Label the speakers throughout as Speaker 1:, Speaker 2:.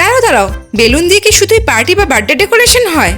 Speaker 1: দাঁড়াও দাঁড়াও, বেলুন দিয়ে কি শুধুই পার্টি বা বার্থডে ডেকোরেশন হয়?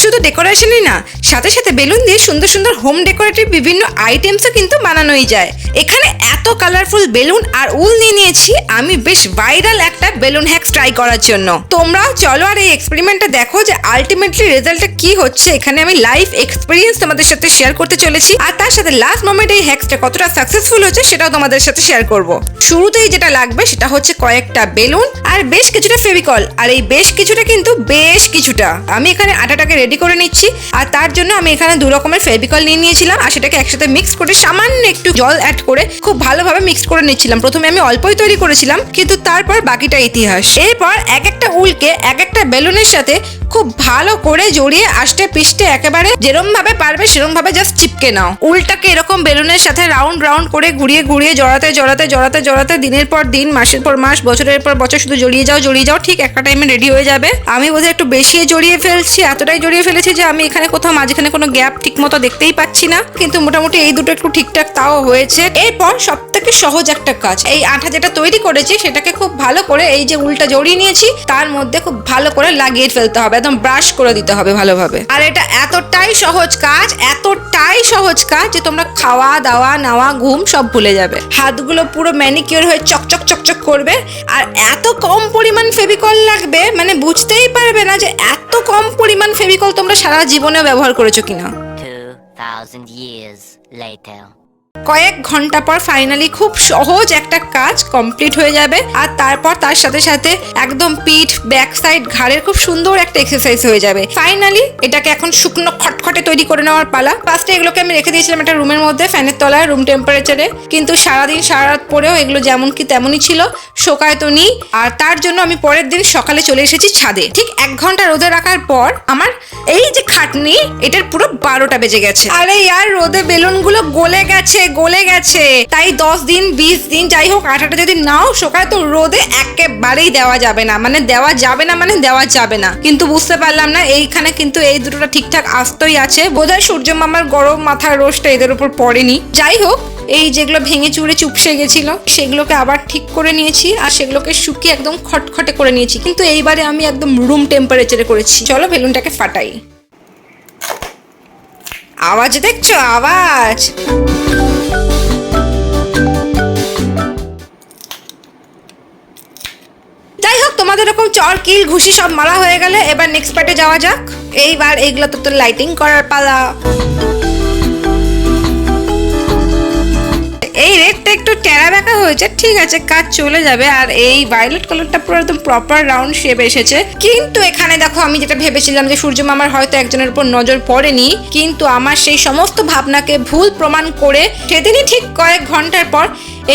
Speaker 1: শুধু ডেকোরেশনই না, সাথে সাথে বেলুন দিয়ে সুন্দর সুন্দর হোম ডেকোরেটিভ বিভিন্ন আইটেমসও কিন্তু বানানোই যায়। এখানে এত কালারফুল বেলুন আর উল নিয়ে নিয়েছি আমি বেশ ভাইরাল একটা বেলুন হ্যাক্স ট্রাই করার জন্য। তোমরাও চলো আর এই এক্সপেরিমেন্টটা দেখো যে আলটিমেটলি রেজাল্টটা কি হচ্ছে। এখানে আমি লাইভ এক্সপিরিয়েন্স তোমাদের সাথে শেয়ার করতে চলেছি, আর তার সাথে লাস্ট মোমেন্টে এই হ্যাক্সটা কতটা সাকসেসফুল হচ্ছে সেটাও তোমাদের সাথে শেয়ার করব। শুরুতেই যেটা লাগবে সেটা হচ্ছে কয়েকটা বেলুন আর বেশ কিছুটা ফেভিকল। আর এই বেশ কিছুটা কিন্তু বেশ কিছুটা আমি এখানে আটাটাকে রেডি করে নিচ্ছি। আর তার জন্য আমি এখানে 2 রকমের ফেভিকল নিয়ে নিয়েছিলাম, আর সেটাকে একসাথে মিক্স করে সামান্য একটু জল অ্যাড করে খুব ভালোভাবে মিক্স করে নিচ্ছিলাম। প্রথমে আমি অল্পই তৈরি করেছিলাম, কিন্তু তারপর বাকিটা ইতিহাস। এরপর এক একটা উলকে এক একটা বেলুনের সাথে খুব ভালো করে জড়িয়ে আষ্টে পিষ্টে একেবারে যেরকম ভাবে পারবে সেরকম ভাবে জাস্ট চিপকে নাও। উলটাকে এরকম বেলুনের সাথে রাউন্ড রাউন্ড করে ঘুরিয়ে ঘুরিয়ে জড়াতে জড়াতে জড়াতে জড়াতে দিনের পর দিন, মাসের পর মাস, বছরের পর বছর শুধু জড়িয়ে যাও, ঠিক একটা টাইমে রেডি হয়ে যাবে। আমি বোধহয় একটু বেশি জড়িয়ে ফেলছি, এতটাই জড়িয়ে ফেলেছি যে আমি এখানে কোথাও মাঝখানে কোনো গ্যাপ ঠিক মতো দেখতেই পাচ্ছি না, কিন্তু মোটামুটি এই দুটো একটু ঠিকঠাক তাও হয়েছে। এরপর সব থেকে সহজ একটা কাজ, এই আঠা যেটা তৈরি করেছি সেটাকে খুব ভালো করে এই যে উলটা জড়িয়ে নিয়েছি তার মধ্যে খুব ভালো করে লাগিয়ে ফেলতে হবে, একদম ব্রাশ করে দিতে হবে ভালোভাবে। আর এটা এতটাই সহজ কাজ যে তোমরা খাওয়া দাওয়া নাওয়া ঘুম সব ভুলে যাবে। হাতগুলো পুরো ম্যানিকিউর হয়ে চকচক চকচক করবে। আর এত কম পরিমাণ ফেভিকল লাগবে, মানে বুঝতেই পারবে না যে এত কম পরিমাণ ফেভিকল তোমরা সারা জীবনেও ব্যবহার করেছো কিনা।
Speaker 2: 2000 years later.
Speaker 1: কয়েক ঘন্টা পর ফাইনালি খুব সহজ একটা কাজ কমপ্লিট হয়ে যাবে। আর তারপর তার সাথে সাথে একদম পিঠ, ব্যাক সাইড, ঘাড়ের খুব সুন্দর একটা এক্সারসাইজ হয়ে যাবে। ফাইনালি এটাকে এখন শুকনো খটখটে তৈরি করে নেওয়ার পালা। ফার্স্টে এগুলোকে আমি রেখে দিয়েছিলাম একটা রুমের মধ্যে ফ্যানের তলায় রুম টেম্পারেচারে, কিন্তু সারাদিন সারা রাত পরেও এগুলো যেমন কি তেমনই ছিল, শোকায় তো নি। আর তার জন্য আমি পরের দিন সকালে চলে এসেছি ছাদে। ঠিক 1 ঘন্টা রোদে রাখার পর আমার এই যে খাটনি, এটার পুরো 12টা বেজে গেছে। আরে ইয়ার, রোদে বেলুনগুলো গলে গেছে। তাই 10 দিন 20 দিন যাই হোক, আঠাটা যদি নাও শোকায় তো রোদে একেবারেই দেওয়া যাবে না, মানে দেওয়া যাবে না। কিন্তু বুঝতে পারলাম না এইখানে কিন্তু এই দুটোটা ঠিকঠাক আস্তই আছে। বোধহয় সূর্য মামার গরম মাথার রোশটা এদের উপর পড়েনি। যাই হোক, এই যেগুলো ভেঙে চুরে চুপসে গেছিল সেগুলোকে আবার ঠিক করে নিয়েছি, আর সেগুলোকে শুকিয়ে একদম খটখটে করে নিয়েছি। কিন্তু এইবারে আমি একদম রুম টেম্পারেচারে করেছি। চলো বেলুনটাকে ফাটাই। আওয়াজ দেখছো? আওয়াজ যাই হোক, তোমাদের এরকম চর কিল ঘুষি সব মারা হয়ে গেলে এবার নেক্সট পার্টে যাওয়া যাক। এইবার এগুলো তো লাইটিং করার পালা। এই রেডটা একটু টেরা বেঁকা হয়েছে, ঠিক আছে, কাজ চলে যাবে। আর এই ভায়োলেট কালারটা পুরো একদম প্রপার রাউন্ড শেপ এসেছে। কিন্তু এখানে দেখো, আমি যেটা ভেবেছিলাম যে সূর্য মামার হয়তো একজনের উপর নজর পড়েনি, কিন্তু আমার সেই সমস্ত ভাবনাকে ভুল প্রমাণ করে সেদিনই ঠিক কয়েক ঘন্টার পর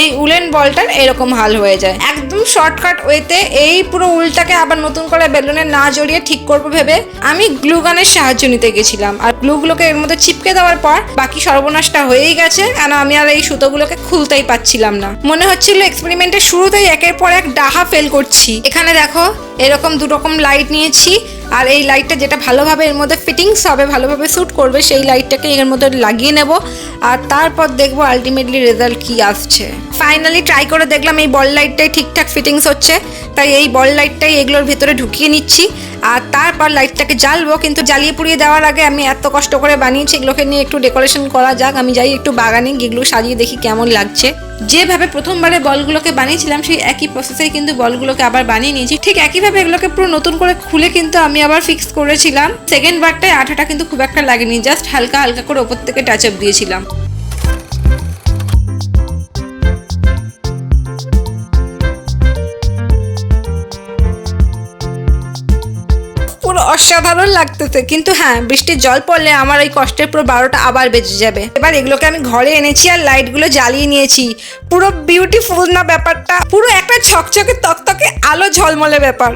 Speaker 1: এই উলেন বলটার এরকম হাল হয়ে যায়। একদম শর্টকাট ওয়েতে এই পুরো উলটাকে আবার নতুন করে বেলুনে না জড়িয়ে ঠিক করবো ভেবে আমি গ্লু গানের সাহায্য নিতে গেছিলাম। আর গ্লুগুলোকে এর মধ্যে চিপকে দেওয়ার পর বাকি সর্বনাশটা হয়েই গেছে, কারণ আমি আর এই সুতোগুলোকে খুলতেই পাচ্ছিলাম না। মনে হচ্ছিল এক্সপেরিমেন্টের শুরুতেই একের পর এক ডাহা ফেল করছি। এখানে দেখো এরকম 2 রকম লাইট নিয়েছি, আর এই লাইটটা যেটা ভালোভাবে এর মধ্যে ফিটিংস হবে, ভালোভাবে স্যুট করবে, সেই লাইটটাকে এর মধ্যে লাগিয়ে নেব। আর তারপর দেখবো আলটিমেটলি রেজাল্ট কি আসছে। ফাইনালি ট্রাই করে দেখলাম এই বল লাইটটাই ঠিকঠাক ফিটিংস হচ্ছে, তাই এই বল লাইটটাই এগুলোর ভেতরে ঢুকিয়ে নিচ্ছি। আর তারপর লাইটটাকে জ্বালবো, কিন্তু জ্বালিয়ে পুড়িয়ে দেওয়ার আগে আমি এত কষ্ট করে বানিয়েছি, এগুলোকে নিয়ে একটু ডেকোরেশন করা যাক। আমি যাই একটু বাগানে এগুলো সাজিয়ে দেখি কেমন লাগছে। যেভাবে প্রথমবারে বলগুলোকে বানিয়েছিলাম সেই একই প্রসেসেই কিন্তু বলগুলোকে আবার বানিয়ে নিয়েছি। ঠিক একইভাবে এগুলোকে পুরো নতুন করে খুলে কিন্তু আমি আবার ফিক্স করেছিলাম। সেকেন্ড বারটায় আঠাটা কিন্তু খুব একটা লাগেনি, জাস্ট হালকা হালকা করে ওপর থেকে টাচ আপ দিয়েছিলাম। পুরো অসাধারণ লাগতেছে, কিন্তু হ্যাঁ, বৃষ্টির জল পড়লে আমার এই কষ্টের পুরো 12টা আবার বেজে যাবে। এবার এগুলোকে আমি ঘরে এনেছি আর লাইটগুলো জ্বালিয়ে নিয়েছি। পুরো বিউটিফুল না ব্যাপারটা? পুরো একটা ঝকঝকে তকতকে আলো ঝলমলে ব্যাপার।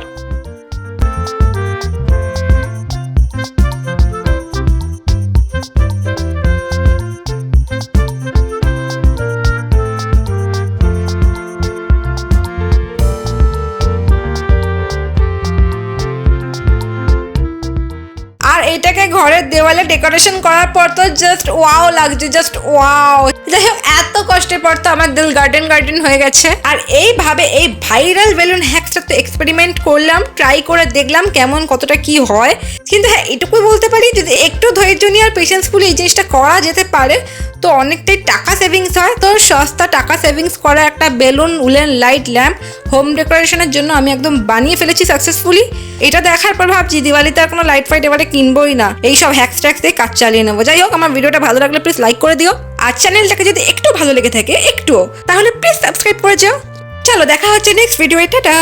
Speaker 1: এটাকে ঘরের দেওয়ালে ডেকোরেশন করার পর তো জাস্ট ওয়াও লাগছে, জাস্ট ওয়াও। যাই হোক, এত কষ্টের পর তো আমার দিল গার্ডেন হয়ে গেছে। আর এইভাবে এই ভাইরাল বেলুন হ্যাকসটা তো এক্সপেরিমেন্ট করলাম, ট্রাই করে দেখলাম কেমন কতটা কি হয়। কিন্তু হ্যাঁ, এটুকুই বলতে পারি, যদি একটু ধৈর্য নিয়ে আর পেশেন্সফুলি এই জিনিসটা করা যেতে পারে তো অনেকটাই টাকা সেভিংস হয়। তো সস্তা টাকা সেভিংস করা একটা balloon woollen light lamp home ডেকোরেশনের জন্য আমি একদম বানিয়ে ফেলেছি সাকসেসফুলি। এটা দেখার পর ভাবছি দিওয়ালিতে আর কোনো লাইট ফাইট এবারে কিনবোই না, এইসব হ্যাক্স ট্যাক্স দিয়ে কাজ চালিয়ে নেবো। যাই হোক, আমার ভিডিওটা ভালো লাগলে প্লিজ লাইক করে দিও, আর চ্যানেলটাকে যদি একটু ভালো লেগে থাকে একটুও, তাহলে প্লিজ সাবস্ক্রাইব করে যাও। চলো দেখা হচ্ছে নেক্সট ভিডিও। টাটা।